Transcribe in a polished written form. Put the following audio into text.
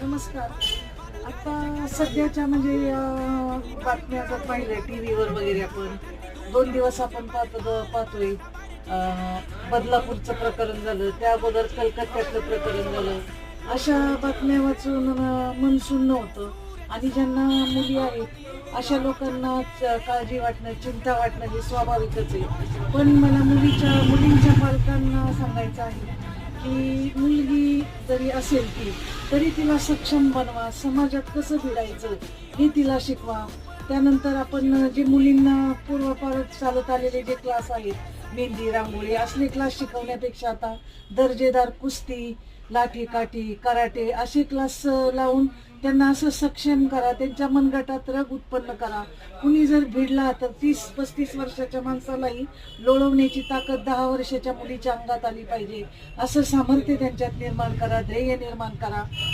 नमस्कार. आता सध्याच्या म्हणजे बातम्या जर पाहिल्या टीव्हीवर वगैरे आपण 2 दिवस आपण पाहतोय. बदलापूरचं प्रकरण झालं, त्या अगोदर कलकत्त्यातलं प्रकरण झालं. अशा बातम्या वाचून मन सुन्न होतं आणि ज्यांना मुली आहेत अशा लोकांना काळजी वाटणं, चिंता वाटणं हे स्वाभाविकच आहे. पण मला मुलींच्या पालकांना सांगायचं आहे की मुलगी जरी असेल ती तरी तिला सक्षम बनवा, समाजात कसं भिडायचं हे तिला शिकवा. त्यानंतर आपण जे मुलींना पूर्वापार चालत आलेले जे क्लास आहेत, मेहंदी, रांगोळी असले क्लास शिकवण्यापेक्षा आता दर्जेदार कुस्ती, लाठी काठी, कराटे असे क्लास लावून त्यांना असं सक्षम करा, त्यांच्या मनगटात रग उत्पन्न करा. कुणी जर भिडला तर 30-35 वर्षाच्या माणसालाही लोळवण्याची ताकद 10 वर्षाच्या मुलीच्या अंगात आली पाहिजे. असं सामर्थ्य त्यांच्यात निर्माण करा, ध्येय निर्माण करा.